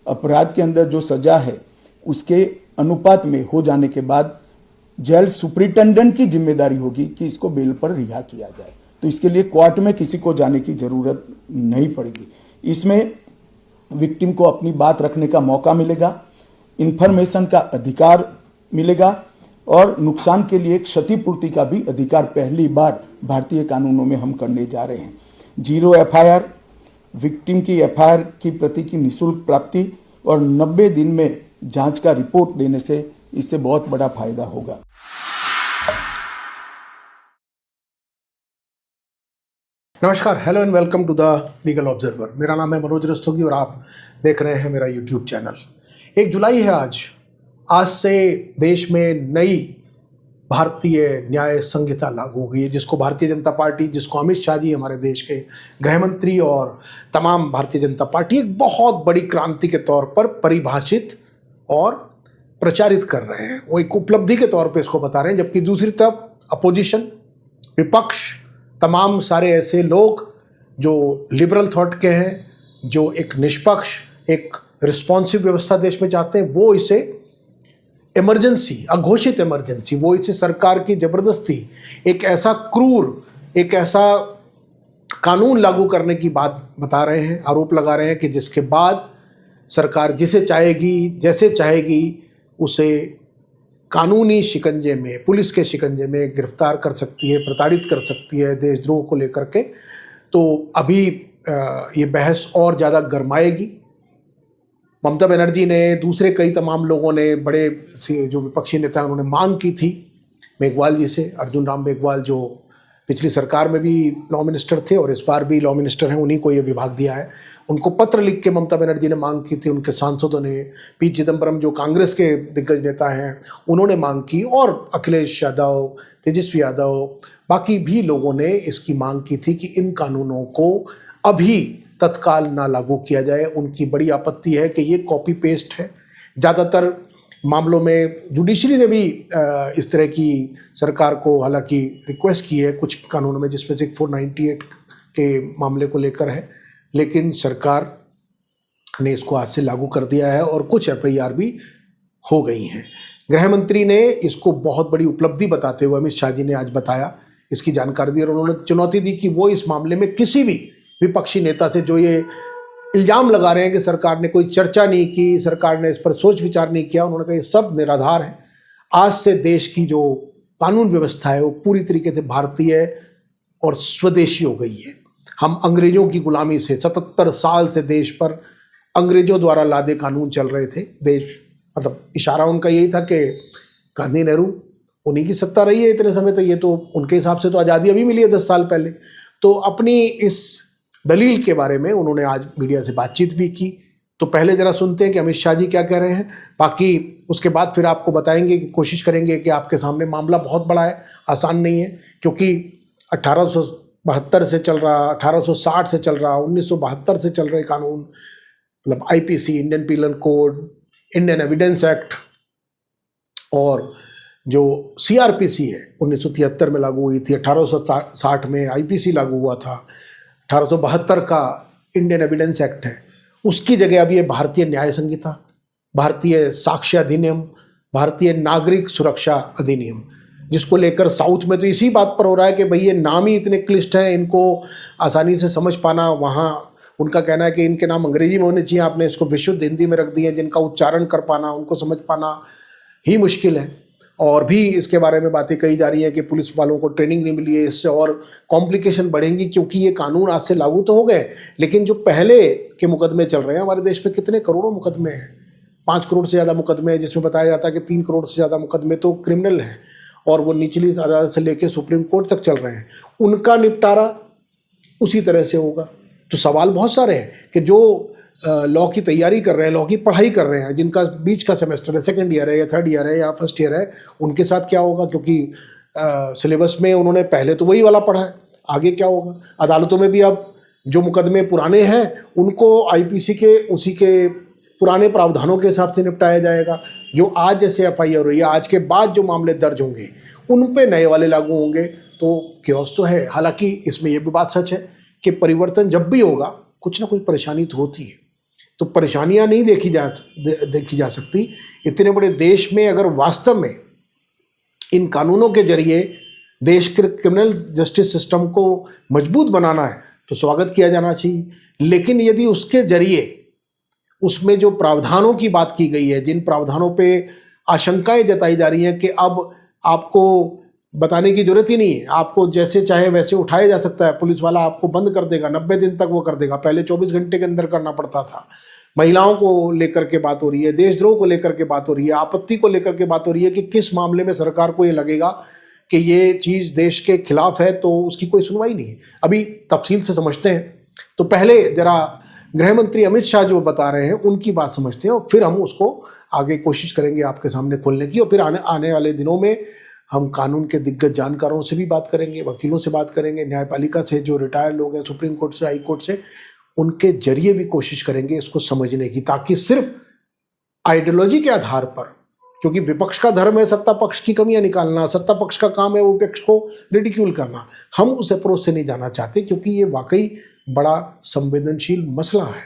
अपराध के अंदर जो सजा है उसके अनुपात में हो जाने के बाद जेल सुपरिटेंडेंट की जिम्मेदारी होगी कि इसको बेल पर रिहा किया जाए। तो इसके लिए कोर्ट में किसी को जाने की जरूरत नहीं पड़ेगी। इसमें विक्टिम को अपनी बात रखने का मौका मिलेगा, इंफॉर्मेशन का अधिकार मिलेगा और नुकसान के लिए क्षतिपूर्ति का भी अधिकार पहली बार भारतीय कानूनों में हम करने जा रहे हैं। 0 एफआईआर, विक्टिम की एफआईआर की प्रति की निःशुल्क प्राप्ति और 90 दिन में जांच का रिपोर्ट देने से इससे बहुत बड़ा फायदा होगा। नमस्कार, hello and welcome to the legal observer. मेरा नाम है मनोज रस्तोगी और आप देख रहे हैं मेरा यूट्यूब चैनल। 1 जुलाई है आज से देश में नई भारतीय न्याय संहिता लागू हो गई है, जिसको भारतीय जनता पार्टी, जिसको अमित शाह जी हमारे देश के गृह मंत्री और तमाम भारतीय जनता पार्टी एक बहुत बड़ी क्रांति के तौर पर परिभाषित और प्रचारित कर रहे हैं। वो एक उपलब्धि के तौर पे इसको बता रहे हैं, जबकि दूसरी तरफ अपोजिशन, विपक्ष, तमाम सारे ऐसे लोग जो लिबरल थॉट के हैं, जो एक निष्पक्ष, एक रिस्पॉन्सिव व्यवस्था देश में चाहते हैं, वो इसे इमरजेंसी, अघोषित इमरजेंसी, वो इसे सरकार की जबरदस्ती एक ऐसा क्रूर, एक ऐसा कानून लागू करने की बात बता रहे हैं, आरोप लगा रहे हैं कि जिसके बाद सरकार जिसे चाहेगी, जैसे चाहेगी उसे कानूनी शिकंजे में, पुलिस के शिकंजे में गिरफ्तार कर सकती है, प्रताड़ित कर सकती है देशद्रोह को लेकर के। तो अभी ये बहस और ज़्यादा गरमाएगी। ममता बनर्जी ने, दूसरे कई तमाम लोगों ने, बड़े से जो विपक्षी नेता उन्होंने मांग की थी मेघवाल जी से, अर्जुन राम मेघवाल जो पिछली सरकार में भी लॉ मिनिस्टर थे और इस बार भी लॉ मिनिस्टर हैं, उन्हीं को ये विभाग दिया है। उनको पत्र लिख के ममता बनर्जी ने मांग की थी, उनके सांसदों ने, पी चिदम्बरम जो कांग्रेस के दिग्गज नेता हैं उन्होंने मांग की, और अखिलेश यादव, तेजस्वी यादव, बाकी भी लोगों ने इसकी मांग की थी कि इन कानूनों को अभी तत्काल ना लागू किया जाए। उनकी बड़ी आपत्ति है कि ये कॉपी पेस्ट है। ज़्यादातर मामलों में जुडिशरी ने भी इस तरह की सरकार को हालांकि रिक्वेस्ट की है कुछ कानूनों में, जिसमें से 498 के मामले को लेकर है, लेकिन सरकार ने इसको आज से लागू कर दिया है और कुछ एफआईआर भी हो गई हैं। गृह मंत्री ने इसको बहुत बड़ी उपलब्धि बताते हुए, अमित शाह जी ने आज बताया, इसकी जानकारी दी और उन्होंने चुनौती दी कि वो इस मामले में किसी भी विपक्षी नेता से जो ये इल्ज़ाम लगा रहे हैं कि सरकार ने कोई चर्चा नहीं की, सरकार ने इस पर सोच विचार नहीं किया, उन्होंने कहा ये सब निराधार है। आज से देश की जो कानून व्यवस्था है वो पूरी तरीके से भारतीय और स्वदेशी हो गई है। हम अंग्रेजों की गुलामी से 77 साल से देश पर अंग्रेजों द्वारा लादे कानून चल रहे थे। देश, मतलब इशारा उनका यही था कि गांधी, नेहरू, उन्हीं की सत्ता रही है इतने समय, तो ये तो उनके हिसाब से तो आज़ादी अभी मिली है 10 साल पहले। तो अपनी इस दलील के बारे में उन्होंने आज मीडिया से बातचीत भी की। तो पहले ज़रा सुनते हैं कि अमित शाह जी क्या कह रहे हैं, बाकी उसके बाद फिर आपको बताएंगे, कोशिश करेंगे कि आपके सामने मामला बहुत बड़ा है, आसान नहीं है, क्योंकि 1872 से चल रहा, 1860 से चल रहा, 1972 से चल रहे कानून, मतलब IPC, Indian penal code, Indian evidence act, और जो सीआरपीसी है 1973 में लागू हुई थी, 1860 में आईपीसी लागू हुआ था, 1872 का इंडियन एविडेंस एक्ट है, उसकी जगह अब ये भारतीय न्याय संहिता, भारतीय साक्ष्य अधिनियम, भारतीय नागरिक सुरक्षा अधिनियम, जिसको लेकर साउथ में तो इसी बात पर हो रहा है कि भाई ये नाम ही इतने क्लिष्ट हैं, इनको आसानी से समझ पाना, वहाँ उनका कहना है कि इनके नाम अंग्रेजी में होने चाहिए, आपने इसको विशुद्ध हिंदी में रख दिए, जिनका उच्चारण कर पाना, उनको समझ पाना ही मुश्किल है। और भी इसके बारे में बातें कही जा रही है कि पुलिस वालों को ट्रेनिंग नहीं मिली है, इससे और कॉम्प्लिकेशन बढ़ेंगी, क्योंकि ये कानून आज से लागू तो हो गए, लेकिन जो पहले के मुकदमे चल रहे हैं हमारे देश में, कितने करोड़ों मुकदमे हैं, 5 करोड़ से ज़्यादा मुकदमे हैं, जिसमें बताया जाता है कि 3 करोड़ से ज़्यादा मुकदमे तो क्रिमिनल हैं और वो निचली अदालत से लेकर सुप्रीम कोर्ट तक चल रहे हैं, उनका निपटारा उसी तरह से होगा। तो सवाल बहुत सारे हैं कि जो लॉ की तैयारी कर रहे हैं, लॉ की पढ़ाई कर रहे हैं, जिनका बीच का सेमेस्टर है, 2nd ईयर है या 3rd ईयर है या 1st ईयर है, उनके साथ क्या होगा, क्योंकि सिलेबस में उन्होंने पहले तो वही वाला पढ़ा है, आगे क्या होगा। अदालतों में भी अब जो मुकदमे पुराने हैं उनको आईपीसी के उसी के पुराने प्रावधानों के हिसाब से निपटाया जाएगा। जो आज जैसे एफआईआर हुई है, आज के बाद जो मामले दर्ज होंगे उन पे नए वाले लागू होंगे, तो क्योस तो है। हालांकि इसमें यह भी बात सच है कि परिवर्तन जब भी होगा कुछ ना कुछ परेशानी तो होती है। तो परेशानियां नहीं देखी जा सकती। इतने बड़े देश में अगर वास्तव में इन कानूनों के जरिए देश के क्रिमिनल जस्टिस सिस्टम को मजबूत बनाना है तो स्वागत किया जाना चाहिए। लेकिन यदि उसके जरिए उसमें जो प्रावधानों की बात की गई है, जिन प्रावधानों पे आशंकाएं जताई जा रही हैं कि अब आपको बताने की जरूरत ही नहीं है, आपको जैसे चाहे वैसे उठाया जा सकता है, पुलिस वाला आपको बंद कर देगा, 90 दिन तक वो कर देगा, पहले 24 घंटे के अंदर करना पड़ता था। महिलाओं को लेकर के बात हो रही है, देशद्रोह को लेकर के बात हो रही है, आपत्ति को लेकर के बात हो रही है कि किस मामले में सरकार को ये लगेगा कि ये चीज़ देश के खिलाफ है तो उसकी कोई सुनवाई नहीं है। अभी तफसील से समझते हैं, तो पहले जरा गृह मंत्री अमित शाह जो बता रहे हैं उनकी बात समझते हैं और फिर हम उसको आगे कोशिश करेंगे आपके सामने खोलने की। और फिर आने वाले दिनों में हम कानून के दिग्गज जानकारों से भी बात करेंगे, वकीलों से बात करेंगे, न्यायपालिका से जो रिटायर्ड लोग हैं, सुप्रीम कोर्ट से, हाई कोर्ट से, उनके जरिए भी कोशिश करेंगे इसको समझने की, ताकि सिर्फ आइडियोलॉजी के आधार पर, क्योंकि विपक्ष का धर्म है सत्ता पक्ष की कमियां निकालना, सत्ता पक्ष का काम है विपक्ष को रिडिक्यूल करना, हम उस अप्रोच से नहीं जाना चाहते, क्योंकि ये वाकई बड़ा संवेदनशील मसला है,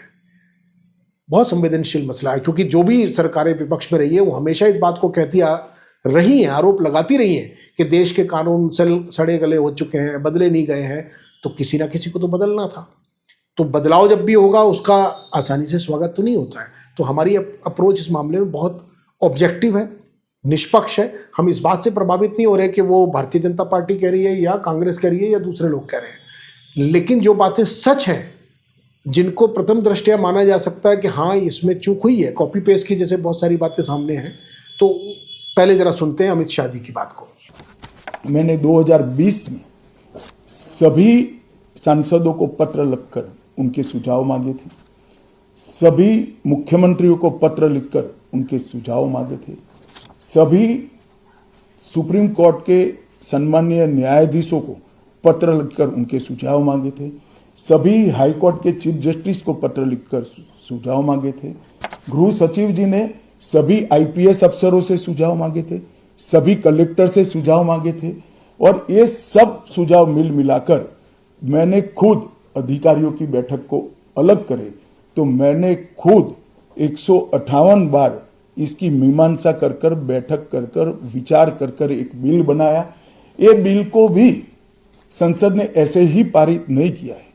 बहुत संवेदनशील मसला है। क्योंकि जो भी सरकारें विपक्ष में रही है वो हमेशा इस बात को कहती रही हैं, आरोप लगाती रही हैं कि देश के कानून सड़े गले हो चुके हैं, बदले नहीं गए हैं, तो किसी ना किसी को तो बदलना था। तो बदलाव जब भी होगा उसका आसानी से स्वागत तो नहीं होता है। तो हमारी अप्रोच इस मामले में बहुत ऑब्जेक्टिव है, निष्पक्ष है। हम इस बात से प्रभावित नहीं हो रहे कि वो भारतीय जनता पार्टी कह रही है या कांग्रेस कह रही है या दूसरे लोग कह रहे हैं, लेकिन जो बातें सच हैं, जिनको प्रथम दृष्टया माना जा सकता है कि हाँ इसमें चूक हुई है, कॉपी पेस्ट की जैसे बहुत सारी बातें सामने हैं, तो पहले जरा सुनते हैं अमित शाह जी की बात को। मैंने 2020 में सभी सांसदों को पत्र लिखकर उनके सुझाव मांगे थे, सभी मुख्यमंत्रियों को पत्र लिखकर उनके सुझाव मांगे थे, सभी सुप्रीम कोर्ट के सम्मानीय न्यायाधीशों को पत्र लिखकर उनके सुझाव मांगे थे, सभी हाई कोर्ट के चीफ जस्टिस को पत्र लिखकर सुझाव मांगे थे, गृह सचिव जी ने सभी आईपीएस अफसरों से सुझाव मांगे थे, सभी कलेक्टर से सुझाव मांगे थे, और ये सब सुझाव मिलाकर मैंने खुद अधिकारियों की बैठक को अलग करे तो मैंने खुद 158 बार इसकी मीमांसा कर बैठक कर विचार कर एक बिल बनाया। ये बिल को भी संसद ने ऐसे ही पारित नहीं किया है,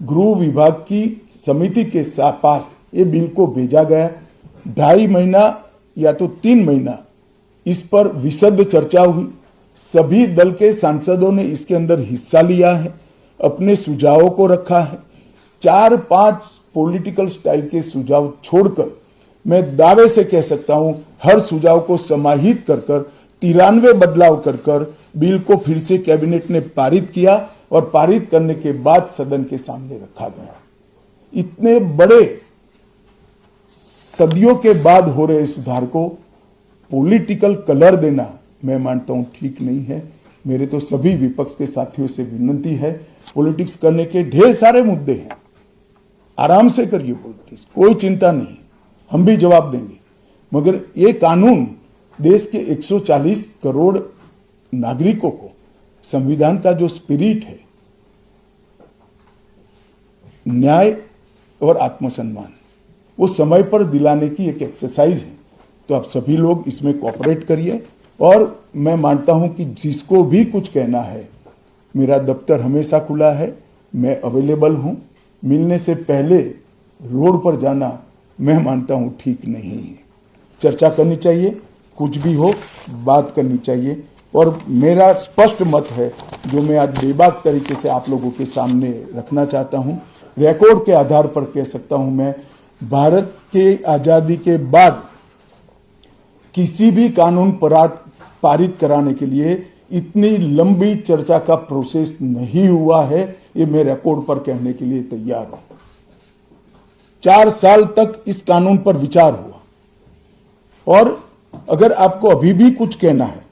गृह विभाग की समिति के पास ये बिल को भेजा गया, 2.5 महीना या तो 3 महीना इस पर विशद चर्चा हुई, सभी दल के सांसदों ने इसके अंदर हिस्सा लिया है, अपने सुझावों को रखा है। 4-5 पॉलिटिकल स्टाइल के सुझाव छोड़कर मैं दावे से कह सकता हूं हर सुझाव को समाहित कर 93 बदलाव कर बिल को फिर से कैबिनेट ने पारित किया और पारित करने के बाद सदन के सामने रखा गया। इतने बड़े सदियों के बाद हो रहे सुधार को पॉलिटिकल कलर देना मैं मानता हूं ठीक नहीं है। मेरे तो सभी विपक्ष के साथियों से विनती है, पॉलिटिक्स करने के ढेर सारे मुद्दे हैं, आराम से करिए पॉलिटिक्स, कोई चिंता नहीं, हम भी जवाब देंगे, मगर ये कानून देश के 140 करोड़ नागरिकों को संविधान का जो स्पिरिट है, न्याय और आत्मसम्मान, वो समय पर दिलाने की एक एक्सरसाइज है। तो आप सभी लोग इसमें कोऑपरेट करिए और मैं मानता हूं कि जिसको भी कुछ कहना है, मेरा दफ्तर हमेशा खुला है, मैं अवेलेबल हूं। मिलने से पहले रोड पर जाना मैं मानता हूं ठीक नहीं है। चर्चा करनी चाहिए, कुछ भी हो बात करनी चाहिए, और मेरा स्पष्ट मत है जो मैं आज बेबाक तरीके से आप लोगों के सामने रखना चाहता हूं, रिकॉर्ड के आधार पर कह सकता हूं, मैं भारत के आजादी के बाद किसी भी कानून पारित कराने के लिए इतनी लंबी चर्चा का प्रोसेस नहीं हुआ है, ये मैं रिकॉर्ड पर कहने के लिए तैयार हूं। 4 साल तक इस कानून पर विचार हुआ, और अगर आपको अभी भी कुछ कहना है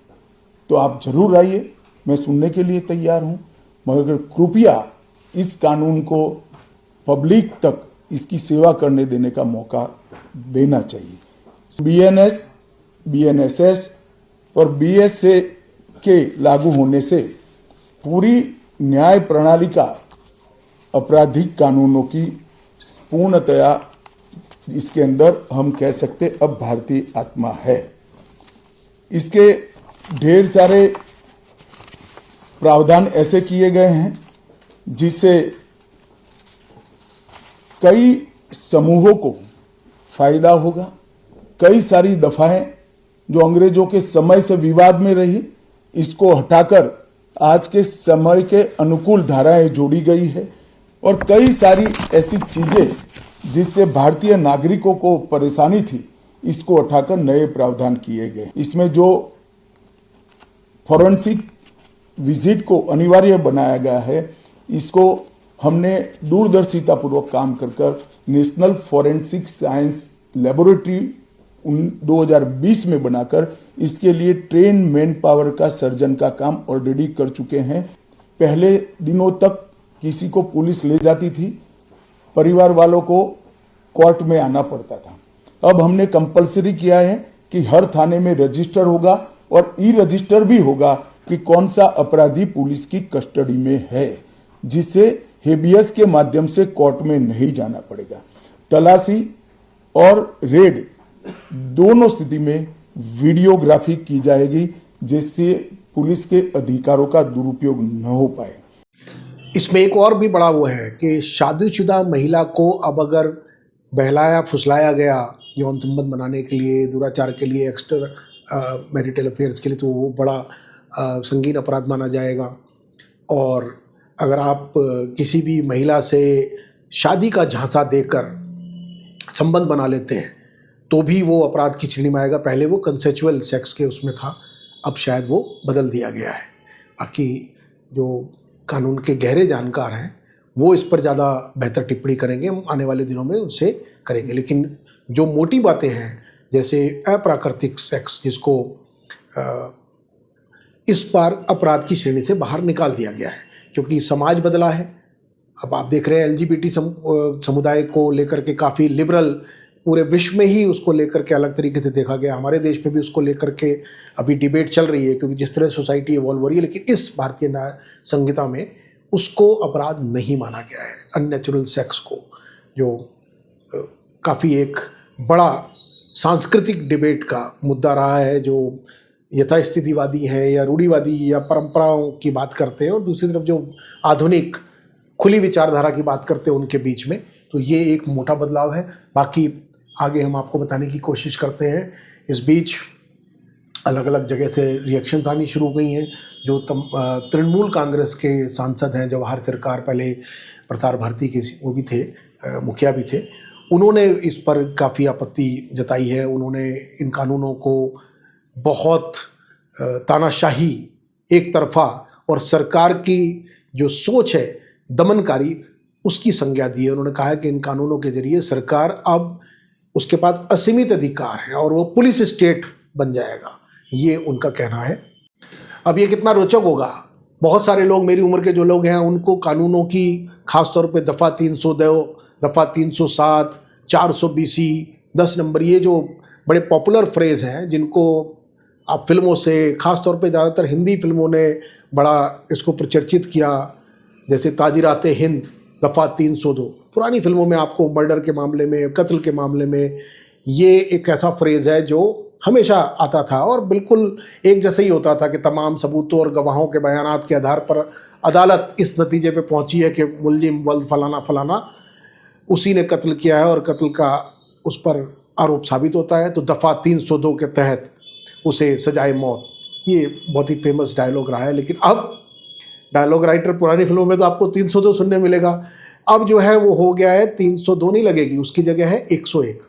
तो आप जरूर आइए, मैं सुनने के लिए तैयार हूं, मगर कृपया इस कानून को पब्लिक तक इसकी सेवा करने देने का मौका देना चाहिए। बीएनएस, बीएनएसएस और बीएसए के लागू होने से पूरी न्याय प्रणाली का आपराधिक कानूनों की पूर्णतया इसके अंदर हम कह सकते अब भारतीय आत्मा है। इसके ढेर सारे प्रावधान ऐसे किए गए हैं जिससे कई समूहों को फायदा होगा। कई सारी दफाएं जो अंग्रेजों के समय से विवाद में रही, इसको हटाकर आज के समय के अनुकूल धाराएं जोड़ी गई है और कई सारी ऐसी चीजें जिससे भारतीय नागरिकों को परेशानी थी, इसको उठाकर नए प्रावधान किए गए। इसमें जो फॉरेंसिक विजिट को अनिवार्य बनाया गया है, इसको हमने दूरदर्शितापूर्वक काम कर नेशनल फॉरेंसिक साइंस लेबोरेटरी 2020 में बनाकर इसके लिए ट्रेन मैन पावर का सर्जन का काम ऑलरेडी कर चुके हैं। पहले दिनों तक किसी को पुलिस ले जाती थी, परिवार वालों को कोर्ट में आना पड़ता था। अब हमने कंपलसरी किया है कि हर थाने में रजिस्टर होगा और ई रजिस्टर भी होगा कि कौन सा अपराधी पुलिस की कस्टडी में है, जिससे हेबियस के माध्यम से कोर्ट में नहीं जाना पड़ेगा। तलाशी और रेड दोनों स्थिति में वीडियोग्राफी की जाएगी, जिससे पुलिस के अधिकारों का दुरुपयोग न हो पाए। इसमें एक और भी बड़ा वो है कि शादीशुदा महिला को अब अगर बहलाया फुसलाया गया यौन संबंध बनाने के लिए, दुराचार के लिए, एक्स्ट्रा मैरिटल अफेयर्स के लिए, तो वो बड़ा संगीन अपराध माना जाएगा। और अगर आप किसी भी महिला से शादी का झांसा देकर संबंध बना लेते हैं तो भी वो अपराध की श्रेणी में आएगा। पहले वो कंसेचुअल सेक्स के उसमें था, अब शायद वो बदल दिया गया है। बाकी जो कानून के गहरे जानकार हैं वो इस पर ज़्यादा बेहतर टिप्पणी करेंगे, हम आने वाले दिनों में उनसे करेंगे। लेकिन जो मोटी बातें हैं, जैसे अप्राकृतिक सेक्स, जिसको इस बार अपराध की श्रेणी से बाहर निकाल दिया गया है, क्योंकि समाज बदला है। अब आप देख रहे हैं LGBT समुदाय को लेकर के काफ़ी लिबरल, पूरे विश्व में ही उसको लेकर के अलग तरीके से देखा गया। हमारे देश में भी उसको लेकर के अभी डिबेट चल रही है, क्योंकि जिस तरह सोसाइटी इवॉल्व हो रही है। लेकिन इस भारतीय न्याय संहिता में उसको अपराध नहीं माना गया है, अननेचुरल सेक्स को, जो काफ़ी एक बड़ा सांस्कृतिक डिबेट का मुद्दा रहा है, जो यथास्थितिवादी हैं या रूढ़िवादी या परंपराओं की बात करते हैं, और दूसरी तरफ जो आधुनिक खुली विचारधारा की बात करते हैं उनके बीच में। तो ये एक मोटा बदलाव है। बाकी आगे हम आपको बताने की कोशिश करते हैं। इस बीच अलग अलग जगह से रिएक्शंस आनी शुरू हो गई हैं। जो तृणमूल कांग्रेस के सांसद हैं, जवाहर सरकार, पहले प्रसार भारती के वो भी थे, मुखिया भी थे, उन्होंने इस पर काफ़ी आपत्ति जताई है। उन्होंने इन कानूनों को बहुत तानाशाही, एक तरफा और सरकार की जो सोच है दमनकारी, उसकी संज्ञा दी है। उन्होंने कहा है कि इन कानूनों के जरिए सरकार अब उसके पास असीमित अधिकार है और वो पुलिस स्टेट बन जाएगा, ये उनका कहना है। अब ये कितना रोचक होगा, बहुत सारे लोग, मेरी उम्र के जो लोग हैं, उनको कानूनों की खासतौर पे दफ़ा 302, दफ़ा 307, 420, 10 नंबर, ये जो बड़े पॉपुलर फ्रेज़ हैं, जिनको आप फिल्मों से, ख़ासतौर पे ज़्यादातर हिंदी फिल्मों ने बड़ा इसको प्रचर्चित किया, जैसे ताजिराते हिंद, दफ़ा 302। पुरानी फिल्मों में आपको मर्डर के मामले में, कत्ल के मामले में, ये एक ऐसा फ्रेज़ है जो हमेशा आता था और बिल्कुल एक जैसा ही होता था कि तमाम सबूतों और गवाहों के बयानात के आधार पर अदालत इस नतीजे पे पहुंची है कि मुलजिम वल्द फलाना फलाना उसी ने कत्ल किया है और कत्ल का उस पर आरोप साबित होता है, तो दफ़ा 302 के तहत उसे सजाए मौत। ये बहुत ही फेमस डायलॉग रहा है। लेकिन अब डायलॉग राइटर पुरानी फिल्मों में तो आपको 302 सुनने मिलेगा, अब जो है वो हो गया है 302 नहीं लगेगी, उसकी जगह है 101।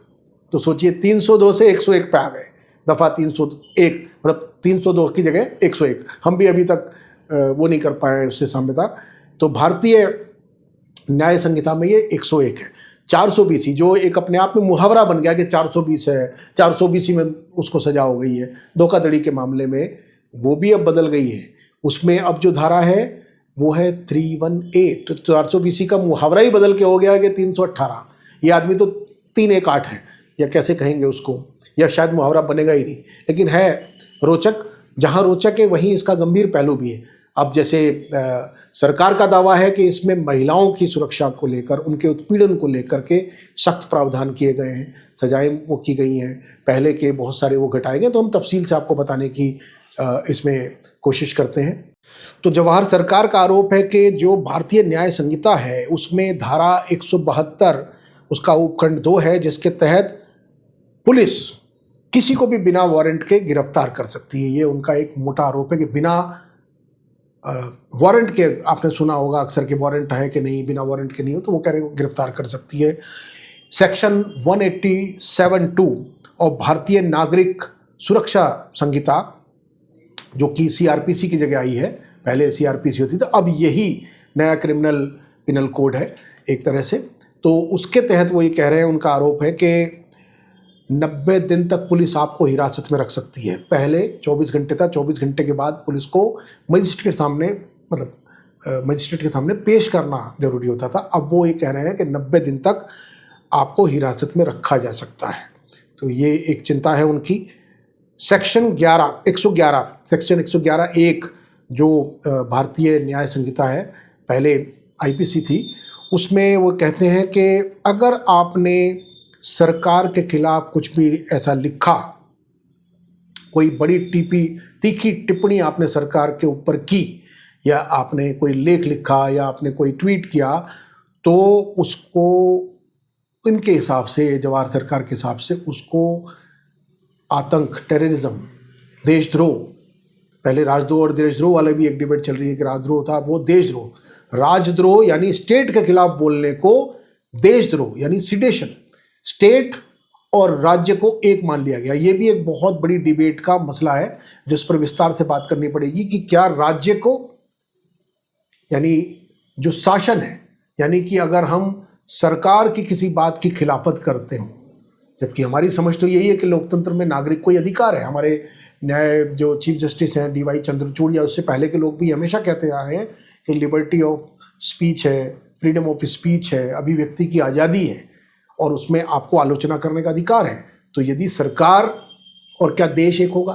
तो सोचिए 302 से 101 पे आ गए, दफ़ा 301, मतलब 302 की जगह 101। हम भी अभी तक वो नहीं कर पाए उससे साम्यता। तो भारतीय न्याय संहिता में ये 101 है। 420 जो एक अपने आप में मुहावरा बन गया कि 420 है, 420 में उसको सजा हो गई है। धोखाधड़ी के मामले में वो भी अब बदल गई है, उसमें अब जो धारा है वो है 318। तो 420 का मुहावरा ही बदल के हो गया कि 318। ये आदमी तो 318 है, या कैसे कहेंगे उसको, या शायद मुहावरा बनेगा ही नहीं। लेकिन है रोचक, जहाँ रोचक है वहीं इसका गंभीर पहलू भी है। अब जैसे सरकार का दावा है कि इसमें महिलाओं की सुरक्षा को लेकर, उनके उत्पीड़न को लेकर के सख्त प्रावधान किए गए हैं, सजाएं वो की गई हैं, पहले के बहुत सारे वो घटाए गए। तो हम तफसील से आपको बताने की इसमें कोशिश करते हैं। तो जवाहर सरकार का आरोप है कि जो भारतीय न्याय संहिता है उसमें धारा 172 उसका उपखंड 2 है, जिसके तहत पुलिस किसी को भी बिना वारंट के गिरफ्तार कर सकती है। ये उनका एक मोटा आरोप है कि बिना वारंट के, आपने सुना होगा अक्सर कि वारंट है कि नहीं, बिना वारंट के नहीं हो, तो वो कह रहे हैं गिरफ्तार कर सकती है। सेक्शन 187(2) और भारतीय नागरिक सुरक्षा संहिता, जो कि सीआरपीसी की जगह आई है, पहले सीआरपीसी होती थी, अब यही नया क्रिमिनल पिनल कोड है एक तरह से। तो उसके तहत वो ये कह रहे हैं, उनका आरोप है कि 90 दिन तक पुलिस आपको हिरासत में रख सकती है। पहले 24 घंटे था, 24 घंटे के बाद पुलिस को मजिस्ट्रेट के सामने, मतलब मजिस्ट्रेट के सामने पेश करना जरूरी होता था। अब वो ये कह रहे हैं कि 90 दिन तक आपको हिरासत में रखा जा सकता है। तो ये एक चिंता है उनकी। सेक्शन 111 सेक्शन 111(1) जो भारतीय न्याय संहिता है, पहले आईपीसी थी, उसमें वो कहते हैं कि अगर आपने सरकार के खिलाफ कुछ भी ऐसा लिखा, कोई बड़ी तीखी टिप्पणी आपने सरकार के ऊपर की, या आपने कोई लेख लिखा, या आपने कोई ट्वीट किया, तो उसको इनके हिसाब से, जवाहर सरकार के हिसाब से, उसको आतंक, टेररिज्म, देशद्रोह, पहले राजद्रोह और देशद्रोह वाले भी एक डिबेट चल रही है कि राजद्रोह था, वो देशद्रोह, राजद्रोह यानी स्टेट के खिलाफ बोलने को देशद्रोह यानी सिडेशन, स्टेट और राज्य को एक मान लिया गया। ये भी एक बहुत बड़ी डिबेट का मसला है जिस पर विस्तार से बात करनी पड़ेगी कि क्या राज्य को, यानी जो शासन है, यानी कि अगर हम सरकार की किसी बात की खिलाफत करते हो, जबकि हमारी समझ तो यही है कि लोकतंत्र में नागरिक को अधिकार है। हमारे न्याय जो चीफ जस्टिस हैं डीवाई चंद्रचूड़, या उससे पहले के लोग भी हमेशा कहते आ रहे हैं कि लिबर्टी ऑफ स्पीच है, फ्रीडम ऑफ स्पीच है, अभिव्यक्ति की आज़ादी है, और उसमें आपको आलोचना करने का अधिकार है। तो यदि सरकार और क्या देश एक होगा,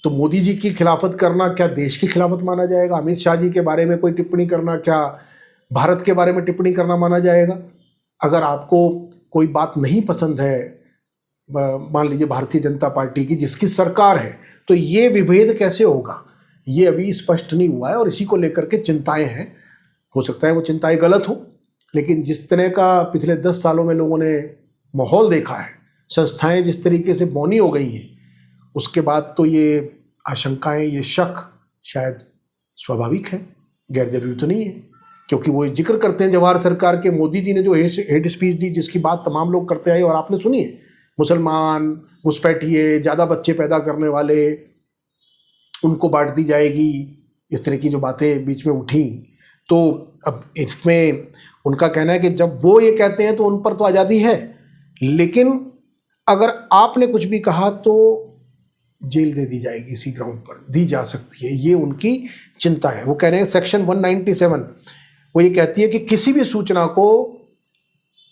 तो मोदी जी की खिलाफत करना क्या देश की खिलाफत माना जाएगा? अमित शाह जी के बारे में कोई टिप्पणी करना क्या भारत के बारे में टिप्पणी करना माना जाएगा? अगर आपको कोई बात नहीं पसंद है, मान लीजिए भारतीय जनता पार्टी की, जिसकी सरकार है, तो ये विभेद कैसे होगा, ये अभी स्पष्ट नहीं हुआ है, और इसी को लेकर के चिंताएं हैं। हो सकता है वो चिंताएं गलत हो, लेकिन जिस तरह का पिछले 10 सालों में लोगों ने माहौल देखा है, संस्थाएं जिस तरीके से बौनी हो गई हैं, उसके बाद तो ये आशंकाएं, ये शक शायद स्वाभाविक है, गैर जरूरी तो नहीं है। क्योंकि वो जिक्र करते हैं जवाहर सरकार के, मोदी जी ने जो हेट स्पीच दी, जिसकी बात तमाम लोग करते आए और आपने सुनी है, मुसलमान, घुसपैठिए, ज़्यादा बच्चे पैदा करने वाले, उनको बांट दी जाएगी, इस तरह की जो बातें बीच में उठी। तो अब इसमें उनका कहना है कि जब वो ये कहते हैं तो उन पर तो आज़ादी है, लेकिन अगर आपने कुछ भी कहा तो जेल दे दी जाएगी, इसी ग्राउंड पर दी जा सकती है, ये उनकी चिंता है। वो कह रहे हैं सेक्शन 197 वो ये कहती है कि किसी भी सूचना को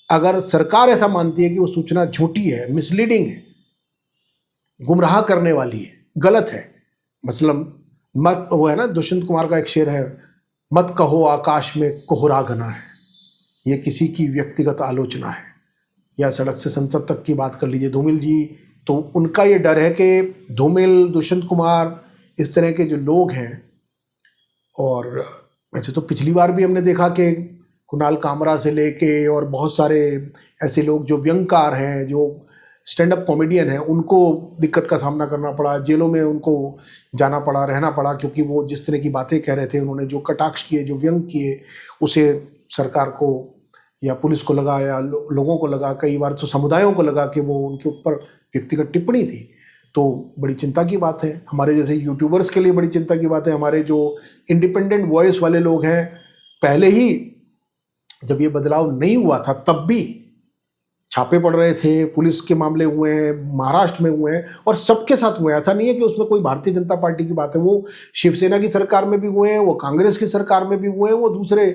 अगर सरकार ऐसा मानती है कि वो सूचना झूठी है, मिसलीडिंग है, गुमराह करने वाली है, गलत है, मतलब मत, वो है ना दुष्यंत कुमार का एक शेर है, मत कहो आकाश में कोहरा घना है, ये किसी की व्यक्तिगत आलोचना है। या सड़क से संसद तक की बात कर लीजिए, धूमिल जी, तो उनका ये डर है कि धूमिल, दुष्यंत कुमार, इस तरह के जो लोग हैं, और वैसे तो पिछली बार भी हमने देखा कि कुणाल कामरा से लेके और बहुत सारे ऐसे लोग जो व्यंगकार हैं, जो स्टैंड अप कॉमेडियन हैं, उनको दिक्कत का सामना करना पड़ा, जेलों में उनको जाना पड़ा, रहना पड़ा, क्योंकि वो जिस तरह की बातें कह रहे थे, उन्होंने जो कटाक्ष किए, जो व्यंग किए, उसे सरकार को या पुलिस को लगा, या लोगों को लगा, कई बार तो समुदायों को लगा कि वो उनके ऊपर व्यक्तिगत टिप्पणी थी। तो बड़ी चिंता की बात है, हमारे जैसे यूट्यूबर्स के लिए बड़ी चिंता की बात है। हमारे जो इंडिपेंडेंट वॉइस वाले लोग हैं, पहले ही जब ये बदलाव नहीं हुआ था तब भी छापे पड़ रहे थे, पुलिस के मामले हुए हैं, महाराष्ट्र में हुए हैं, और सबके साथ हुए हैं। ऐसा नहीं है कि उसमें कोई भारतीय जनता पार्टी की बात है, वो शिवसेना की सरकार में भी हुए हैं, वो कांग्रेस की सरकार में भी हुए हैं, वो दूसरे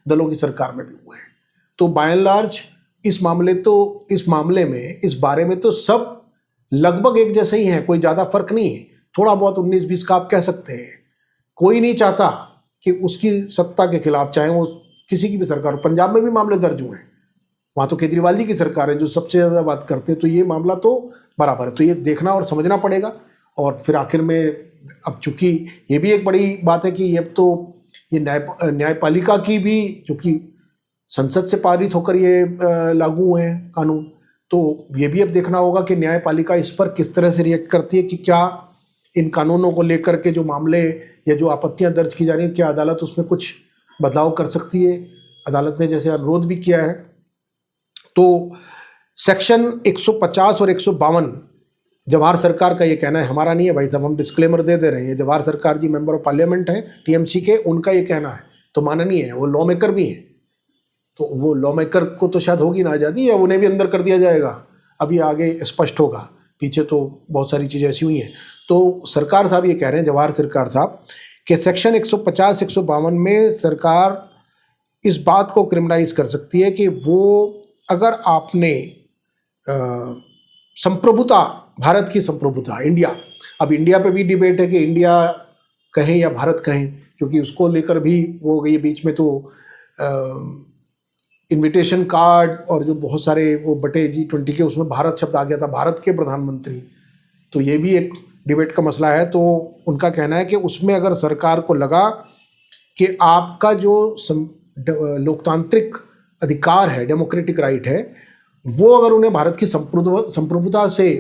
दलों की सरकार में भी हुए हैं। तो बाय एंड लार्ज इस मामले में, इस बारे में तो सब लगभग एक जैसे ही हैं, कोई ज़्यादा फर्क नहीं है। थोड़ा बहुत 19-20 का आप कह सकते हैं, कोई नहीं चाहता कि उसकी सत्ता के खिलाफ, चाहे वो किसी की भी सरकार हो। पंजाब में भी मामले दर्ज हुए हैं, वहाँ तो केजरीवाल जी की सरकार है जो सबसे ज़्यादा बात करते हैं, तो ये मामला तो बराबर है। तो ये देखना और समझना पड़ेगा। और फिर आखिर में अब चूंकि ये भी एक बड़ी बात है कि ये अब तो ये न्यायपालिका की भी, चूंकि संसद से पारित होकर ये लागू हुए हैं कानून, तो ये भी अब देखना होगा कि न्यायपालिका इस पर किस तरह से रिएक्ट करती है कि क्या इन कानूनों को लेकर के जो मामले या जो आपत्तियां दर्ज की जा रही हैं, क्या अदालत उसमें कुछ बदलाव कर सकती है। अदालत ने जैसे अनुरोध भी किया है। तो सेक्शन 150 और 152 जवाहर सरकार का ये कहना है, हमारा नहीं है भाई साहब, हम डिस्क्लेमर दे रहे हैं। जवाहर सरकार जी मेंबर ऑफ पार्लियामेंट है टीएमसी के, उनका ये कहना है, तो माननीय है, वो लॉ मेकर भी हैं। तो वो लॉ मेकर को तो शायद होगी ना आज़ादी, या उन्हें भी अंदर कर दिया जाएगा, अभी आगे स्पष्ट होगा। पीछे तो बहुत सारी चीज़ें ऐसी हुई हैं। तो सरकार साहब ये कह रहे हैं, जवाहर सरकार साहब, कि सेक्शन 150 152 में सरकार इस बात को क्रिमिनलाइज कर सकती है कि वो अगर आपने संप्रभुता, भारत की संप्रभुता, इंडिया, अब इंडिया पे भी डिबेट है कि इंडिया कहें या भारत कहें, क्योंकि उसको लेकर भी वो गई बीच में। तो इनविटेशन कार्ड और जो बहुत सारे वो बटे G20 के, उसमें भारत शब्द आ गया था, भारत के प्रधानमंत्री। तो ये भी एक डिबेट का मसला है। तो उनका कहना है कि उसमें अगर सरकार को लगा कि आपका जो लोकतांत्रिक अधिकार है, डेमोक्रेटिक राइट है, वो अगर उन्हें भारत की संप्रभुता से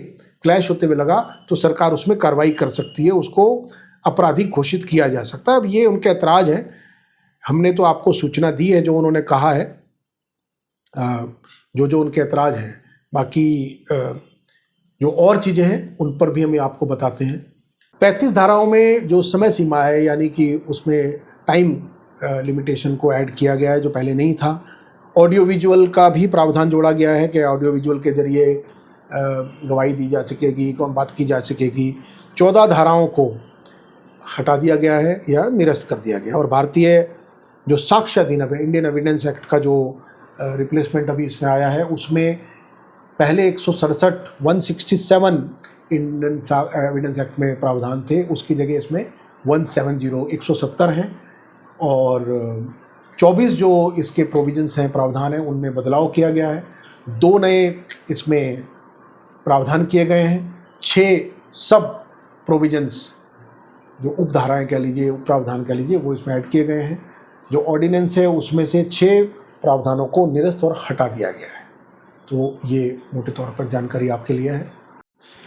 क्लैश होते हुए लगा, तो सरकार उसमें कार्रवाई कर सकती है, उसको आपराधिक घोषित किया जा सकता है। अब ये उनके ऐतराज़ है, हमने तो आपको सूचना दी है जो उन्होंने कहा है, जो उनके ऐतराज़ हैं। बाकी जो और चीज़ें हैं उन पर भी हम आपको बताते हैं। 35 धाराओं में जो समय सीमा है, यानी कि उसमें टाइम लिमिटेशन को ऐड किया गया है जो पहले नहीं था। ऑडियो विजुअल का भी प्रावधान जोड़ा गया है कि ऑडियो विजुअल के जरिए गवाही दी जा सकेगी, कौन बात की जा सकेगी। 14 धाराओं को हटा दिया गया है या निरस्त कर दिया गया। और भारतीय जो साक्ष्य अधिनियम है, इंडियन एविडेंस एक्ट का जो रिप्लेसमेंट अभी इसमें आया है, उसमें पहले 167 इंडियन एविडेंस एक्ट में प्रावधान थे, उसकी जगह इसमें 170 हैं। और 24 जो इसके प्रोविजंस हैं, प्रावधान हैं, उनमें बदलाव किया गया है। 2 नए इसमें प्रावधान किए गए हैं। 6 सब प्रोविजंस, जो उपधाराएँ कह लीजिए, उप प्रावधान कह लीजिए, वो इसमें ऐड किए गए हैं। जो ऑर्डिनेंस है उसमें से 6 प्रावधानों को निरस्त और हटा दिया गया है। तो ये मोटे तौर पर जानकारी आपके लिए है।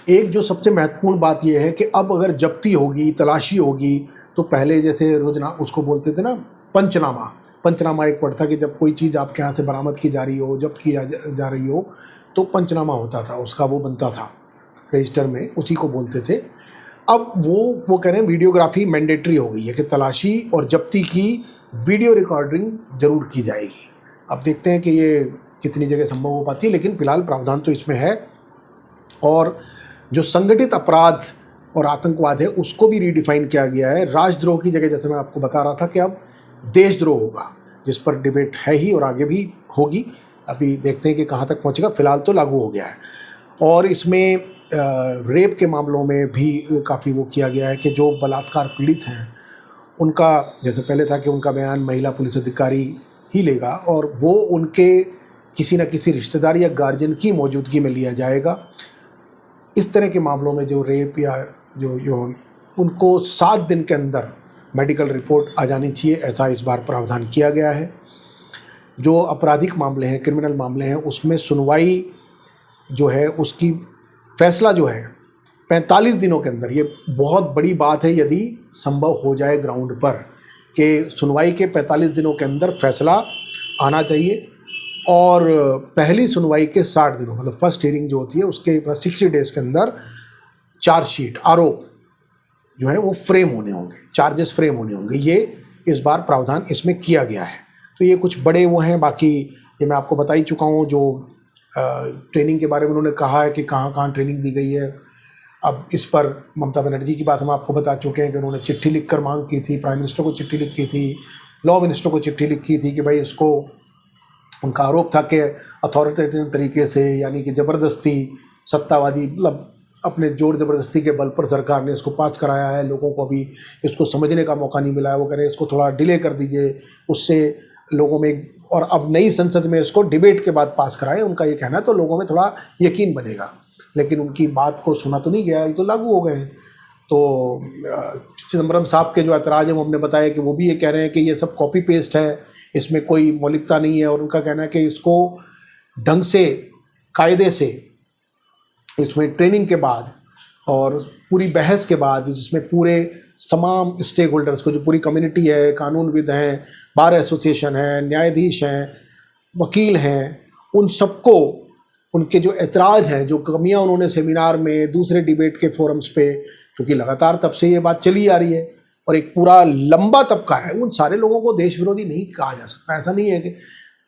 एक जो सबसे महत्वपूर्ण बात यह है कि अब अगर जब्ती होगी, तलाशी होगी, तो पहले जैसे रोजना उसको बोलते थे ना, पंचनामा एक वर्ड था कि जब कोई चीज़ आपके यहाँ से बरामद की जा रही हो, जब्त की जा रही हो, तो पंचनामा होता था, उसका वो बनता था रजिस्टर में, उसी को बोलते थे। अब वो कह रहे हैं वीडियोग्राफी मैंडेटरी हो गई है कि तलाशी और जब्ती की वीडियो रिकॉर्डिंग ज़रूर की जाएगी। अब देखते हैं कि ये कितनी जगह संभव हो पाती है, लेकिन फिलहाल प्रावधान तो इसमें है। और जो संगठित अपराध और आतंकवाद है उसको भी रीडिफाइन किया गया है। राजद्रोह की जगह, जैसे मैं आपको बता रहा था, कि अब देशद्रोह होगा, जिस पर डिबेट है ही और आगे भी होगी। अभी देखते हैं कि कहाँ तक पहुँचेगा। फिलहाल तो लागू हो गया है। और इसमें रेप के मामलों में भी काफ़ी वो किया गया है कि जो बलात्कार पीड़ित हैं उनका, जैसे पहले था कि उनका बयान महिला पुलिस अधिकारी ही लेगा, और वो उनके किसी न किसी रिश्तेदार या गार्जियन की मौजूदगी में लिया जाएगा। इस तरह के मामलों में जो रेप या जो उनको 7 दिन के अंदर मेडिकल रिपोर्ट आ जानी चाहिए, ऐसा इस बार प्रावधान किया गया है। जो आपराधिक मामले हैं, क्रिमिनल मामले हैं, उसमें सुनवाई जो है, उसकी फैसला जो है 45 दिनों के अंदर, ये बहुत बड़ी बात है यदि संभव हो जाए ग्राउंड पर, कि सुनवाई के 45 दिनों के अंदर फैसला आना चाहिए। और पहली सुनवाई के 60 दिनों, मतलब फर्स्ट हियरिंग जो होती है उसके 60 डेज़ के अंदर चार्जशीट, आरोप जो है वो फ्रेम होने होंगे, चार्जेस फ्रेम होने होंगे। ये इस बार प्रावधान इसमें किया गया है। तो ये कुछ बड़े वो हैं। बाकी ये मैं आपको बता ही चुका हूँ। जो ट्रेनिंग के बारे में उन्होंने कहा है कि कहाँ कहाँ ट्रेनिंग दी गई है। अब इस पर ममता बनर्जी की बात हम आपको बता चुके हैं कि उन्होंने चिट्ठी लिखकर मांग की थी, प्राइम मिनिस्टर को चिट्ठी लिखी थी, लॉ मिनिस्टर को चिट्ठी लिखी थी कि भाई इसको, उनका आरोप था कि अथॉरिटेटिव तरीके से, यानी कि ज़बरदस्ती, सत्तावादी, मतलब अपने जोर ज़बरदस्ती के बल पर सरकार ने इसको पास कराया है। लोगों को अभी इसको समझने का मौका नहीं मिला है। वो कह रहे हैं इसको थोड़ा डिले कर दीजिए, उससे लोगों में, और अब नई संसद में इसको डिबेट के बाद पास कराएं, उनका ये कहना है, तो लोगों में थोड़ा यकीन बनेगा। लेकिन उनकी बात को सुना तो नहीं गया, ये तो लागू हो गए हैं। तो चिदम्बरम साहब के जो ऐतराज़ हैं वो हमने बताया कि वो भी ये कह रहे हैं कि ये सब कॉपी पेस्ट है, इसमें कोई मौलिकता नहीं है। और उनका कहना है कि इसको ढंग से, कायदे से, इसमें ट्रेनिंग के बाद और पूरी बहस के बाद, जिसमें पूरे तमाम स्टेक होल्डर्स को, जो पूरी कम्युनिटी है, कानूनविद हैं, बार एसोसिएशन है, न्यायाधीश हैं, वकील हैं, उन सबको उनके जो ऐतराज़ हैं, जो कमियां उन्होंने सेमिनार में, दूसरे डिबेट के फोरम्स पे, क्योंकि लगातार तब से ये बात चली आ रही है और एक पूरा लंबा तबका है, उन सारे लोगों को देश विरोधी नहीं कहा जा सकता। ऐसा नहीं है कि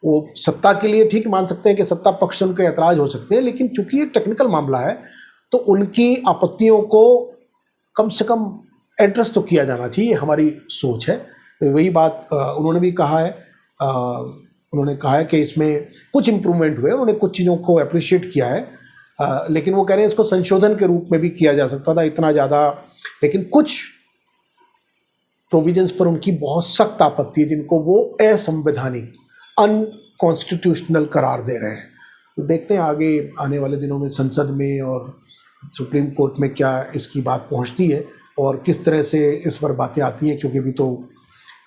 वो सत्ता के लिए ठीक मान सकते हैं कि सत्ता पक्ष से उनके ऐतराज़ हो सकते हैं, लेकिन चूंकि ये टेक्निकल मामला है तो उनकी आपत्तियों को कम से कम एड्रेस तो किया जाना चाहिए, हमारी सोच है। वही बात उन्होंने भी कहा है। उन्होंने कहा है कि इसमें कुछ इम्प्रूवमेंट हुए, उन्होंने कुछ चीज़ों को अप्रिशिएट किया है, लेकिन वो कह रहे हैं इसको संशोधन के रूप में भी किया जा सकता था, इतना ज़्यादा। लेकिन कुछ प्रोविजंस पर उनकी बहुत सख्त आपत्ति है, जिनको वो असंवैधानिक, अनकॉन्स्टिट्यूशनल करार दे रहे हैं। तो देखते हैं आगे आने वाले दिनों में संसद में और सुप्रीम कोर्ट में क्या इसकी बात पहुंचती है और किस तरह से इस पर बातें आती हैं, क्योंकि अभी तो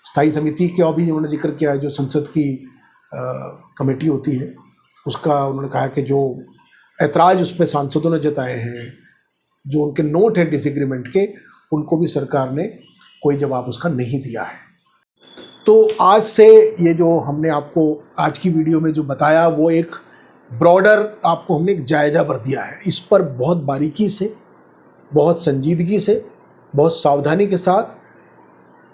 स्थायी समिति का भी उन्होंने जिक्र किया है, जो संसद की कमेटी होती है, उसका उन्होंने कहा कि जो ऐतराज़ उस पर सांसदों ने जताए हैं, जो उनके नोट हैं डिसएग्रीमेंट के, उनको भी सरकार ने कोई जवाब उसका नहीं दिया है। तो आज से ये जो हमने आपको आज की वीडियो में जो बताया, वो एक ब्रॉडर आपको हमने एक जायजा भर दिया है। इस पर बहुत बारीकी से, बहुत संजीदगी से, बहुत सावधानी के साथ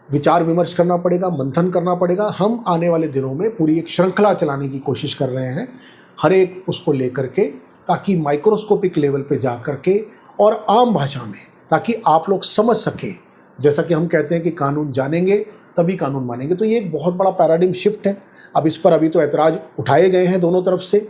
विचार विमर्श करना पड़ेगा, मंथन करना पड़ेगा। हम आने वाले दिनों में पूरी एक श्रृंखला चलाने की कोशिश कर रहे हैं, हर एक उसको लेकर के, ताकि माइक्रोस्कोपिक लेवल पे जा कर के और आम भाषा में, ताकि आप लोग समझ सकें। जैसा कि हम कहते हैं कि कानून जानेंगे तभी कानून मानेंगे, तो ये एक बहुत बड़ा पैराडिम शिफ्ट है। अब इस पर अभी तो ऐतराज़ उठाए गए हैं दोनों तरफ से।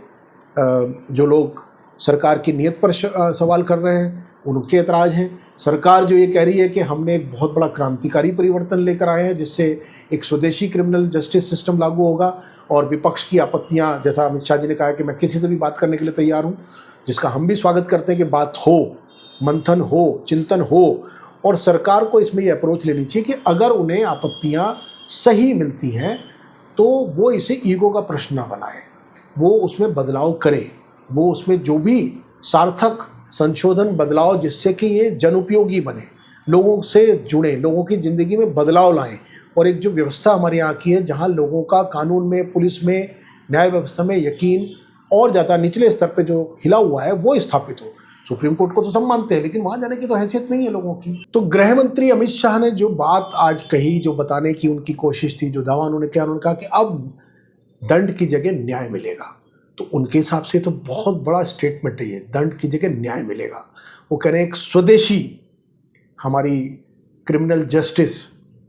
जो लोग सरकार की नीयत पर सवाल कर रहे हैं, उनके ऐतराज़ हैं। सरकार जो ये कह रही है कि हमने एक बहुत बड़ा क्रांतिकारी परिवर्तन लेकर आए हैं, जिससे एक स्वदेशी क्रिमिनल जस्टिस सिस्टम लागू होगा। और विपक्ष की आपत्तियां, जैसा अमित शाह जी ने कहा कि मैं किसी से भी बात करने के लिए तैयार हूं, जिसका हम भी स्वागत करते हैं कि बात हो, मंथन हो, चिंतन हो। और सरकार को इसमें ये अप्रोच लेनी चाहिए कि अगर उन्हें आपत्तियां सही मिलती हैं तो वो इसे ईगो का प्रश्न ना बनाए, वो उसमें बदलाव करे, वो उसमें जो भी सार्थक संशोधन, बदलाव, जिससे कि ये जनउपयोगी बने, लोगों से जुड़े, लोगों की ज़िंदगी में बदलाव लाएं। और एक जो व्यवस्था हमारे यहाँ की है, जहाँ लोगों का कानून में, पुलिस में, न्याय व्यवस्था में यकीन और ज़्यादा निचले स्तर पे जो हिला हुआ है वो स्थापित हो। सुप्रीम कोर्ट को तो सब मानते हैं, लेकिन वहाँ जाने की तो हैसियत नहीं है लोगों की। तो गृह मंत्री अमित शाह ने जो बात आज कही, जो बताने की उनकी कोशिश थी, जो दावा उन्होंने किया, उन्होंने कहा कि अब दंड की जगह न्याय मिलेगा। तो उनके हिसाब से तो बहुत बड़ा स्टेटमेंट है ये, दंड की जगह न्याय मिलेगा। वो कह रहे हैं एक स्वदेशी हमारी क्रिमिनल जस्टिस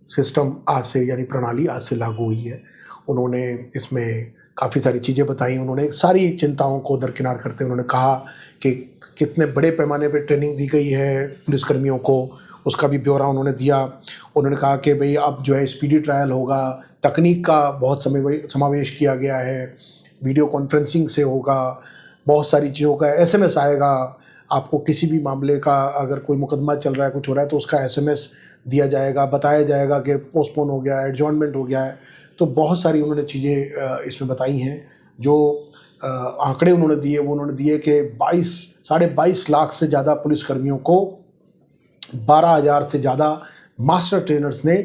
सिस्टम आज से, यानी प्रणाली आज से लागू हुई है। उन्होंने इसमें काफ़ी सारी चीज़ें बताई। उन्होंने सारी चिंताओं को दरकिनार करते हुए उन्होंने कहा कि कितने बड़े पैमाने पर ट्रेनिंग दी गई है पुलिसकर्मियों को, उसका भी ब्यौरा उन्होंने दिया। उन्होंने कहा कि भाई अब जो है स्पीडी ट्रायल होगा, तकनीक का बहुत समावेश किया गया है, वीडियो कॉन्फ्रेंसिंग से होगा, बहुत सारी चीज़ों का SMS आएगा आपको। किसी भी मामले का अगर कोई मुकदमा चल रहा है, कुछ हो रहा है, तो उसका SMS दिया जाएगा, बताया जाएगा कि पोस्टपोन हो गया है, एडजॉर्नमेंट हो गया है। तो बहुत सारी उन्होंने चीज़ें इसमें बताई हैं। जो आंकड़े उन्होंने दिए, वो उन्होंने दिए कि 22.5 लाख से ज़्यादा पुलिसकर्मियों को 12,000 से ज़्यादा मास्टर ट्रेनर्स ने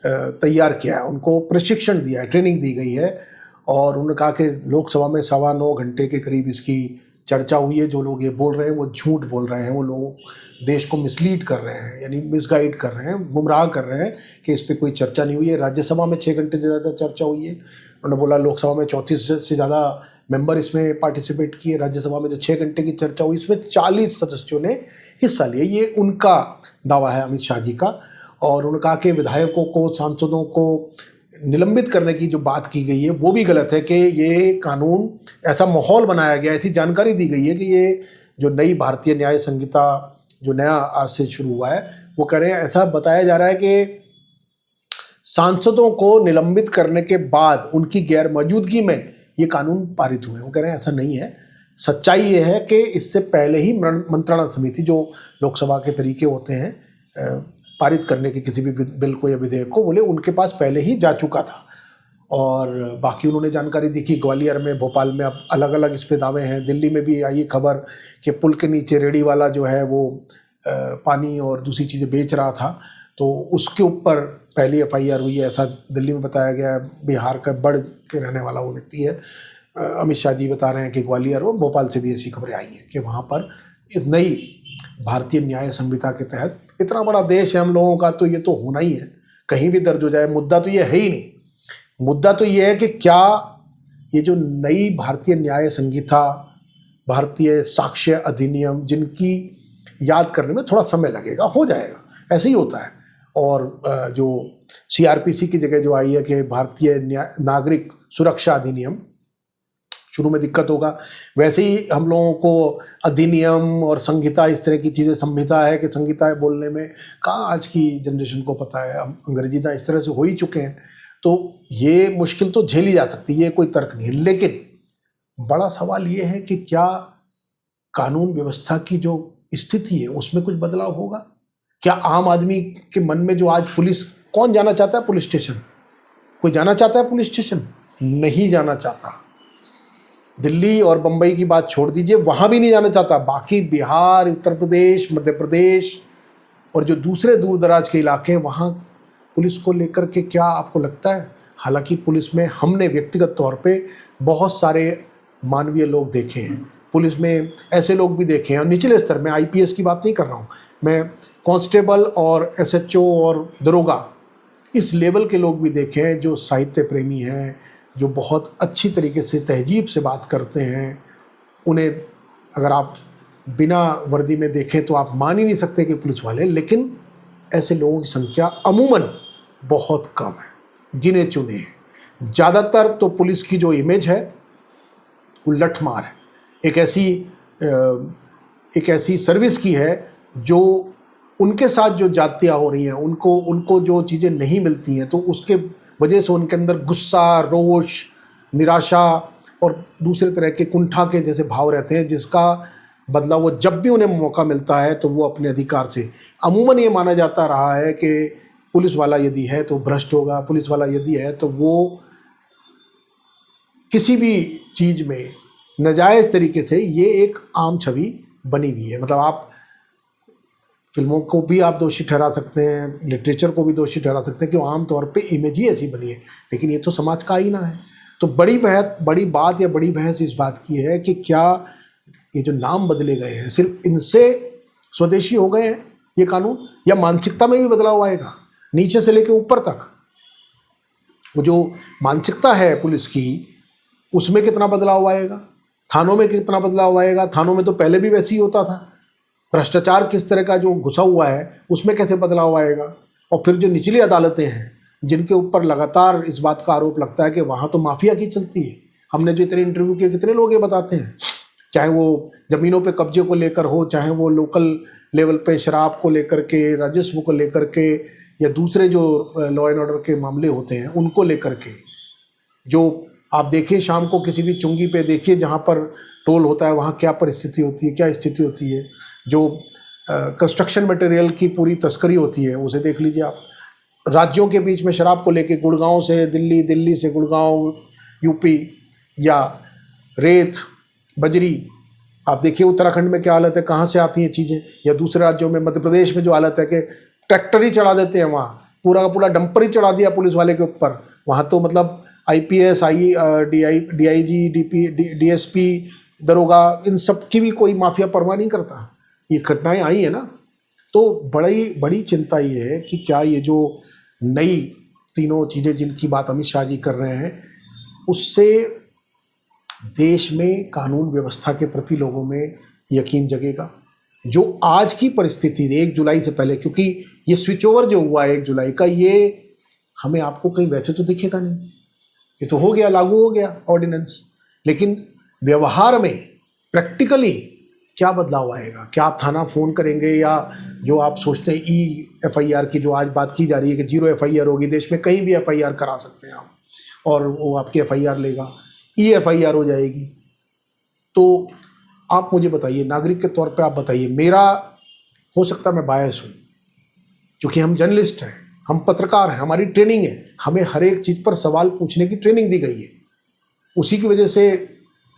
तैयार किया है, उनको प्रशिक्षण दिया है, ट्रेनिंग दी गई है। और उन्होंने कहा कि लोकसभा में 9.25 घंटे के करीब इसकी चर्चा हुई है। जो लोग ये बोल रहे हैं वो झूठ बोल रहे हैं, वो लोग देश को मिसलीड कर रहे हैं, यानी मिसगाइड कर रहे हैं, गुमराह कर रहे हैं कि इस पर कोई चर्चा नहीं हुई है। राज्यसभा में 6 घंटे से ज़्यादा चर्चा हुई है। उन्होंने बोला लोकसभा में 34 से ज़्यादा मेंबर इसमें पार्टिसिपेट किए, राज्यसभा में जो 6 घंटे की चर्चा हुई, इसमें 40 सदस्यों ने हिस्सा लिया। ये उनका दावा है अमित शाह जी का। और उन्होंने कहा कि विधायकों को, सांसदों को निलंबित करने की जो बात की गई है वो भी गलत है, कि ये कानून, ऐसा माहौल बनाया गया, ऐसी जानकारी दी गई है कि ये जो नई भारतीय न्याय संहिता जो नया आज से शुरू हुआ है, वो कह रहे हैं, ऐसा बताया जा रहा है कि सांसदों को निलंबित करने के बाद उनकी गैर मौजूदगी में ये कानून पारित हुए। वो कह रहे हैं ऐसा नहीं है, सच्चाई ये है कि इससे पहले ही मंत्रणा समिति, जो लोकसभा के तरीके होते हैं पारित करने के किसी भी बिल को या विधेयक को, बोले उनके पास पहले ही जा चुका था। और बाकी उन्होंने जानकारी दी कि ग्वालियर में, भोपाल में अब अलग अलग इस पे दावे हैं। दिल्ली में भी आई खबर कि पुल के नीचे रेडी वाला जो है वो पानी और दूसरी चीज़ें बेच रहा था, तो उसके ऊपर पहली एफआईआर हुई है, ऐसा दिल्ली में बताया गया है। बिहार का बढ़ के रहने वाला वो व्यक्ति है। अमित शाह जी बता रहे हैं कि ग्वालियर और भोपाल से भी ऐसी खबरें आई हैं कि वहाँ पर इस नई भारतीय न्याय संहिता के तहत, इतना बड़ा देश है हम लोगों का, तो ये तो होना ही है, कहीं भी दर्ज हो जाए। मुद्दा तो ये है ही नहीं। मुद्दा तो ये है कि क्या ये जो नई भारतीय न्याय संहिता, भारतीय साक्ष्य अधिनियम, जिनकी याद करने में थोड़ा समय लगेगा, हो जाएगा, ऐसे ही होता है। और जो सीआरपीसी की जगह जो आई है कि भारतीय नागरिक सुरक्षा अधिनियम, शुरू में दिक्कत होगा। वैसे ही हम लोगों को अधिनियम और संहिता, इस तरह की चीज़ें, संहिता है कि संहिता है बोलने में कहाँ आज की जनरेशन को पता है। हम अंग्रेजीदा इस तरह से हो ही चुके हैं, तो ये मुश्किल तो झेली जा सकती है, ये कोई तर्क नहीं है। लेकिन बड़ा सवाल ये है कि क्या कानून व्यवस्था की जो स्थिति है उसमें कुछ बदलाव होगा? क्या आम आदमी के मन में जो आज पुलिस, कौन जाना चाहता है पुलिस स्टेशन? कोई जाना चाहता है पुलिस स्टेशन? नहीं जाना चाहता। दिल्ली और बंबई की बात छोड़ दीजिए, वहाँ भी नहीं जाना चाहता। बाकी बिहार, उत्तर प्रदेश, मध्य प्रदेश और जो दूसरे दूर दराज के इलाके हैं, वहाँ पुलिस को लेकर के क्या आपको लगता है? हालांकि पुलिस में हमने व्यक्तिगत तौर पे बहुत सारे मानवीय लोग देखे हैं, पुलिस में ऐसे लोग भी देखे हैं, और निचले स्तर में, आईपीएस की बात नहीं कर रहा हूँ मैं, कांस्टेबल और एसएचओ और दरोगा, इस लेवल के लोग भी देखे हैं जो साहित्य प्रेमी हैं, जो बहुत अच्छी तरीके से तहजीब से बात करते हैं। उन्हें अगर आप बिना वर्दी में देखें तो आप मान ही नहीं सकते कि पुलिस वाले, लेकिन ऐसे लोगों की संख्या अमूमन बहुत कम है, गिने चुने हैं। ज़्यादातर तो पुलिस की जो इमेज है वो लठमार है, एक ऐसी सर्विस की है जो उनके साथ जो जातियाँ हो रही हैं, उनको जो चीज़ें नहीं मिलती हैं, तो उसके वजह से उनके अंदर गुस्सा, रोष, निराशा और दूसरे तरह के कुंठा के जैसे भाव रहते हैं, जिसका बदला वो जब भी उन्हें मौका मिलता है तो वो अपने अधिकार से, अमूमन ये माना जाता रहा है कि पुलिस वाला यदि है तो भ्रष्ट होगा, पुलिस वाला यदि है तो वो किसी भी चीज़ में नाजायज़ तरीके से, ये एक आम छवि बनी हुई है। मतलब आप फिल्मों को भी आप दोषी ठहरा सकते हैं, लिटरेचर को भी दोषी ठहरा सकते हैं कि आम तौर पे इमेज ही ऐसी बनी है, लेकिन ये तो समाज का आईना है। तो बड़ी बात या बड़ी बहस इस बात की है कि क्या ये जो नाम बदले गए हैं सिर्फ इनसे स्वदेशी हो गए हैं ये कानून, या मानसिकता में भी बदलाव आएगा नीचे से लेकर ऊपर तक? वो जो मानसिकता है पुलिस की, उसमें कितना बदलाव आएगा? थानों में कितना बदलाव आएगा? थानों में तो पहले भी वैसे ही होता था। भ्रष्टाचार किस तरह का जो घुसा हुआ है उसमें कैसे बदलाव आएगा? और फिर जो निचली अदालतें हैं जिनके ऊपर लगातार इस बात का आरोप लगता है कि वहाँ तो माफिया की चलती है। हमने जो इतने इंटरव्यू किए, कितने लोग ये बताते हैं, चाहे वो ज़मीनों पे कब्जे को लेकर हो, चाहे वो लोकल लेवल पे शराब को लेकर के, राजस्व को लेकर के, या दूसरे जो लॉ एंड ऑर्डर के मामले होते हैं उनको लेकर के। जो आप देखिए शाम को किसी भी चुंगी पे देखिए जहाँ पर टोल होता है, वहाँ क्या परिस्थिति होती है, क्या स्थिति होती है। जो कंस्ट्रक्शन मटेरियल की पूरी तस्करी होती है उसे देख लीजिए आप। राज्यों के बीच में शराब को लेके, गुड़गांव से दिल्ली, दिल्ली से गुड़गांव, यूपी, या रेत, बजरी, आप देखिए उत्तराखंड में क्या हालत है, कहाँ से आती हैं चीज़ें। या दूसरे राज्यों में, मध्य प्रदेश में जो हालत है कि ट्रैक्टर ही चढ़ा देते हैं, वहाँ पूरा का पूरा डंपर ही चढ़ा दिया पुलिस वाले के ऊपर। वहाँ तो मतलब आईपीएस, डीआईजी, डीएसपी, दरोगा, इन सब की भी कोई माफिया परवाह नहीं करता। ये घटनाएं आई है ना, तो बड़ी चिंता ये है कि क्या ये जो नई तीनों चीज़ें जिनकी बात अमित शाह जी कर रहे हैं, उससे देश में कानून व्यवस्था के प्रति लोगों में यकीन जगेगा? जो आज की परिस्थिति 1 जुलाई से पहले, क्योंकि ये स्विच ओवर जो हुआ है 1 जुलाई का, ये हमें आपको कहीं वैसे तो दिखेगा नहीं, ये तो हो गया, लागू हो गया ऑर्डिनेंस, लेकिन व्यवहार में प्रैक्टिकली क्या बदलाव आएगा? क्या आप थाना फ़ोन करेंगे, या जो आप सोचते हैं EFIR की जो आज बात की जा रही है कि 0 FIR होगी, देश में कहीं भी FIR करा सकते हैं आप और वो आपकी FIR लेगा, EFIR हो जाएगी। तो आप मुझे बताइए, नागरिक के तौर पे आप बताइए, मेरा हो सकता है मैं बायस हूँ, क्योंकि हम जर्नलिस्ट हैं, हम पत्रकार हैं, हमारी ट्रेनिंग है, हमें हर एक चीज़ पर सवाल पूछने की ट्रेनिंग दी गई है। उसी की वजह से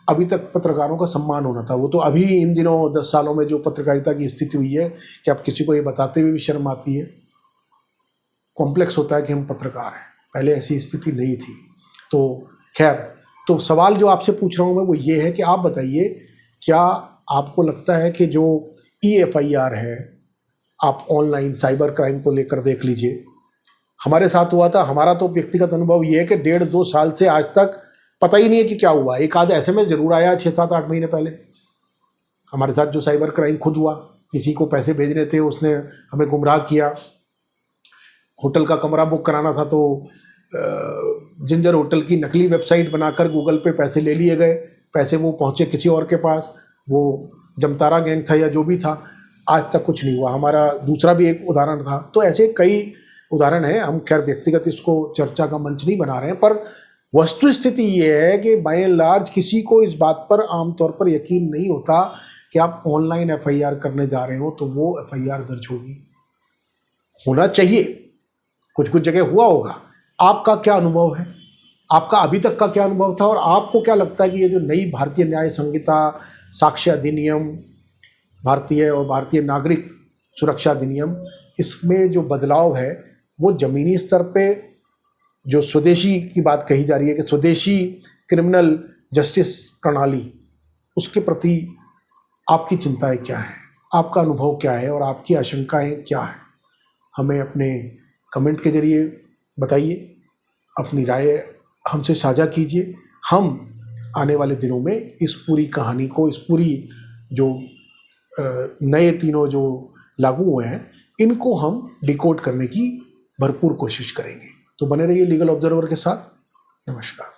अभी तक पत्रकारों का सम्मान होना था। वो तो अभी इन दिनों 10 सालों में जो पत्रकारिता की स्थिति हुई है कि आप किसी को ये बताते हुए भी शर्म आती है, कॉम्प्लेक्स होता है कि हम पत्रकार हैं। पहले ऐसी स्थिति नहीं थी। तो खैर, तो सवाल जो आपसे पूछ रहा हूँ मैं वो ये है कि आप बताइए, क्या आपको लगता है कि जो EFIR है, आप ऑनलाइन साइबर क्राइम को लेकर देख लीजिए, हमारे साथ हुआ था। हमारा तो व्यक्तिगत अनुभव ये है कि 1.5-2 साल से आज तक पता ही नहीं है कि क्या हुआ। एक आध SMS जरूर आया 6-7-8 महीने पहले हमारे साथ, जो साइबर क्राइम खुद हुआ। किसी को पैसे भेजने थे, उसने हमें गुमराह किया। होटल का कमरा बुक कराना था तो जिंजर होटल की नकली वेबसाइट बनाकर गूगल पे पैसे ले लिए गए। पैसे वो पहुंचे किसी और के पास, वो जमतारा गैंग था या जो भी था। आज तक कुछ नहीं हुआ। हमारा दूसरा भी एक उदाहरण था। तो ऐसे कई उदाहरण हैं। हम खैर व्यक्तिगत इसको चर्चा का मंच नहीं बना रहे हैं, पर वस्तु स्थिति ये है कि बाय एंड लार्ज किसी को इस बात पर आमतौर पर यकीन नहीं होता कि आप ऑनलाइन FIR करने जा रहे हो तो वो FIR दर्ज होगी। होना चाहिए, कुछ कुछ जगह हुआ होगा। आपका क्या अनुभव है? आपका अभी तक का क्या अनुभव था? और आपको क्या लगता है कि ये जो नई भारतीय न्याय संहिता, साक्ष्य अधिनियम, भारतीय और भारतीय नागरिक सुरक्षा अधिनियम, इसमें जो बदलाव है वो ज़मीनी स्तर पे जो स्वदेशी की बात कही जा रही है कि स्वदेशी क्रिमिनल जस्टिस प्रणाली, उसके प्रति आपकी चिंताएं क्या है, आपका अनुभव क्या है और आपकी आशंकाएं क्या है? हमें अपने कमेंट के जरिए बताइए, अपनी राय हमसे साझा कीजिए। हम आने वाले दिनों में इस पूरी कहानी को, इस पूरी जो नए तीनों जो लागू हुए हैं, इनको हम डिकोड करने की भरपूर कोशिश करेंगे। तो बने रहिए लीगल ऑब्जर्वर के साथ। नमस्कार।